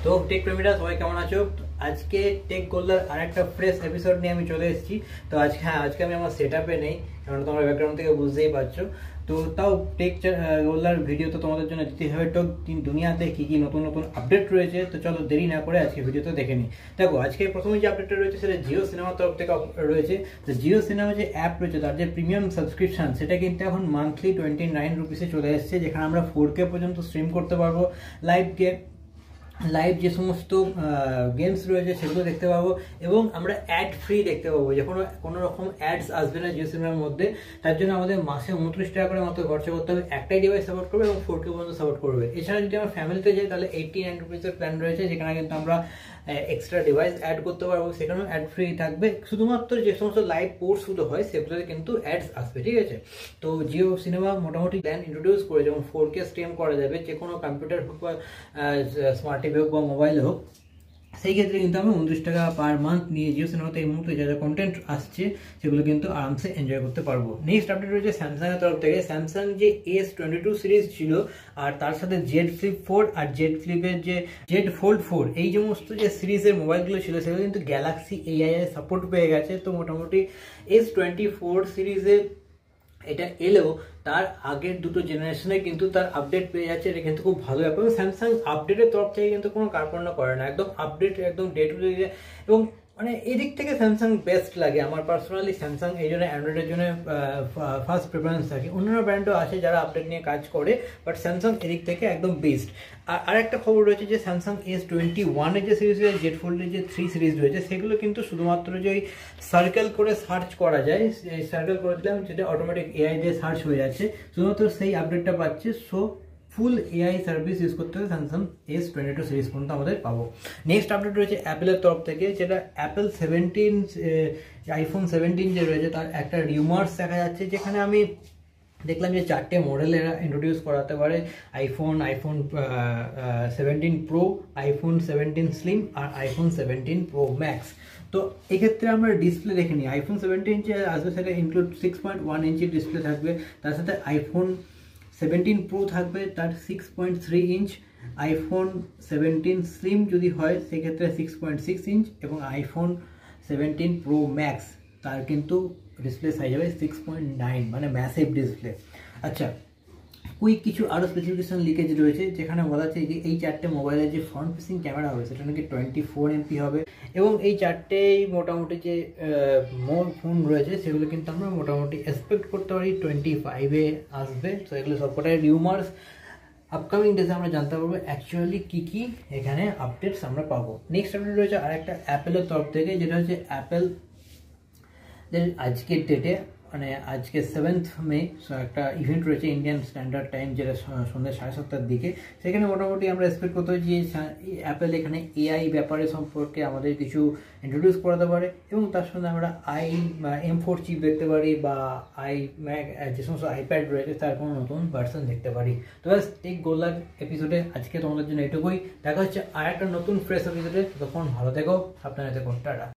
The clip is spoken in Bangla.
তো টেক প্রেমীরা সবাই কেমন আছো? আজকে টেক গোল্লার আরেকটা ফ্রেশ এপিসোড নিয়ে আমি চলে এসেছি। তো আজকে আমি আমার সেটআপে নেই, কারণ তোমরা ব্যাকগ্রাউন্ড থেকে বুঝতেই পারছো। তো তাও টেক গোল্লার ভিডিও তো তোমাদের জন্য দিতে হবে। তো দুনিয়াতে কি কি নতুন নতুন আপডেট রয়েছে, তো চলো দেরি না করে আজকে ভিডিওতে দেখে নিই। দেখো, আজকে প্রথমে যে আপডেটটা রয়েছে সেটা জিও সিনেমার তরফ থেকে রয়েছে। তো জিও সিনেমা যে অ্যাপ রয়েছে, তার যে প্রিমিয়াম সাবস্ক্রিপশন, সেটা কিন্তু এখন মান্থলি 29 রুপিসে চলে এসেছে, যেখানে আমরা 4K পর্যন্ত স্ট্রিম করতে পারবো। লাইভ যে সমস্ত গেমস রয়েছে সেগুলো দেখতে পাবো, এবং আমরা অ্যাড ফ্রি দেখতে পাবো, যে কোনো রকম অ্যাডস আসবে না জিও সিনেমার মধ্যে। তার জন্য আমাদের মাসে 29 টাকা করে মাত্র খরচা করতে হবে। একটাই ডিভাইস সাপোর্ট করবে এবং 4K পর্যন্ত সাপোর্ট করবে। এছাড়া যদি আমরা ফ্যামিলিতে যাই, তাহলে 89 রুপিসের প্ল্যান রয়েছে, যেখানে কিন্তু আমরা এক্সট্রা ডিভাইস অ্যাড করতে পারবো, সেখানেও অ্যাড ফ্রি থাকবে। শুধুমাত্র যে সমস্ত লাইভ কোর্সগুলো হয় সেগুলোতে কিন্তু অ্যাডস আসবে, ঠিক আছে? তো জিও সিনেমা মোটামুটি প্ল্যান ইন্ট্রোডিউস করে, যেমন 4K স্ট্রিম করা যাবে, যে কোনো কম্পিউটার হোক বা স্মার্ট টিভি হোক বা মোবাইলে হোক। সেই ক্ষেত্রে কিন্তু আমি 29 টাকা পার মান্থ নিয়ে জিও সিনেমাতে এই মুহূর্তে যা যা কন্টেন্ট আসছে সেগুলো কিন্তু আরামসে এনজয় করতে পারবো। নেক্সট আপডেট রয়েছে স্যামসাংয়ের তরফ থেকে। স্যামসাং যে S22 সিরিজ ছিল, আর তার সাথে জেড ফ্লিপ 4 আর জেড ফ্লিপের যে জেড ফোল্ড 4, এই সমস্ত যে সিরিজের মোবাইলগুলো ছিল সেগুলো কিন্তু গ্যালাক্সি AI সাপোর্ট পেয়ে গেছে। তো মোটামুটি S24 সিরিজে এটা এলেও তার আগের দুটো জেনারেশনে কিন্তু তার আপডেট পেয়ে যাচ্ছে। এটা কিন্তু খুব ভালো ব্যাপার। স্যামসাং আপডেটের তরফ থেকে কিন্তু কোনো কার্পণ্য করে না, একদম আপডেট, একদম ডে টু ডে। এবং মানে এদিক থেকে স্যামসাং বেস্ট লাগে আমার পার্সোনালি। স্যামসাং এই জন্য অ্যান্ড্রয়েডের জন্য ফার্স্ট প্রেফারেন্স থাকে। অন্যান্য ব্র্যান্ডও আছে যারা আপডেট নিয়ে কাজ করে, বাট স্যামসাং এদিক থেকে একদম বেস্ট। আর একটা খবর রয়েছে যে স্যামসাং S21 এর যে সিরিজ রয়েছে, জেড ফোল্ডের যে 3 সিরিজ রয়েছে, সেগুলো কিন্তু শুধুমাত্র যে ওই সার্কেল করে সার্চ করা যায়, এই সার্কেল করে দিলাম যেটা অটোমেটিক AI দিয়ে সার্চ হয়ে যাচ্ছে, শুধুমাত্র সেই আপডেটটা পাচ্ছে। So full AI service use করতে হলে স্যামসাং S22 সিরিজ পর্যন্ত আমাদের পাবো। নেক্সট আপডেট রয়েছে অ্যাপেলের তরফ থেকে, যেটা অ্যাপেল 17 আইফোন 17 যে রয়েছে তার একটা রিউমার্স দেখা যাচ্ছে, যেখানে আমি দেখলাম যে 4টে মডেল এরা ইন্ট্রোডিউস করাতে পারে। আইফোন 17 প্রো, আইফোন 17 স্লিম আর আইফোন 17 প্রো ম্যাক্স। তো এক্ষেত্রে আমরা ডিসপ্লে দেখে নিই। আইফোন 17 যে আসবে সেটা ইনক্লুড 6.1 ইঞ্চি ডিসপ্লে থাকবে, তার সাথে আইফোন 17 প্রো থাকবে, তার 6.3 ইঞ্চ। আইফোন 17 স্লিম যদি হয় সেক্ষেত্রে 6.6 ইঞ্চ, এবং আইফোন 17 প্রো ম্যাক্স তার কিন্তু ডিসপ্লে সাইজ হবে 6.9, মানে ম্যাসিভ ডিসপ্লে। আচ্ছা, কুইক কিছু আরও স্পেসিফিকেশন লিকেজ রয়েছে, যেখানে বলা আছে যে এই 4টে মোবাইলের যে ফ্রন্ট ফেসিং ক্যামেরা হবে সেটা নাকি 24 MP হবে, এবং এই 4টেই মোটামুটি যে ফোন রয়েছে সেগুলো কিন্তু আমরা মোটামুটি এক্সপেক্ট করতে পারি 25-এ আসবে। তো এগুলো সবকটাই রিউমার্স। আপকামিং ডেজে আমরা জানতে পারবো অ্যাকচুয়ালি কী এখানে আপডেটস আমরা পাবো। নেক্সট আপডেট রয়েছে আরেকটা অ্যাপেলের তরফ থেকে, যেটা হচ্ছে অ্যাপেল আজকের ডেটে, মানে আজকে 7th মে একটা ইভেন্ট রয়েছে ইন্ডিয়ান স্ট্যান্ডার্ড টাইম, যেটা সন্ধ্যা 7:30 দিকে। সেখানে মোটামুটি আমরা এক্সপেক্ট করতে পারি যে অ্যাপেল এখানে AI ব্যাপারে সম্পর্কে আমাদের কিছু ইন্ট্রোডিউস করাতে পারে, এবং তার সঙ্গে আমরা M4 চিপ দেখতে পারি, বা iMac যে সমস্ত আইপ্যাড রয়েছে তার কোনো নতুন ভার্সন দেখতে পারি। তো ব্যাস, টেক গোল্লার এপিসোডে আজকে তোমাদের জন্য এটুকুই। দেখা হচ্ছে আর একটা নতুন ফ্রেশ এপিসোডে। তখন ভালো থেকো, আপনারা দেখো, টাটা।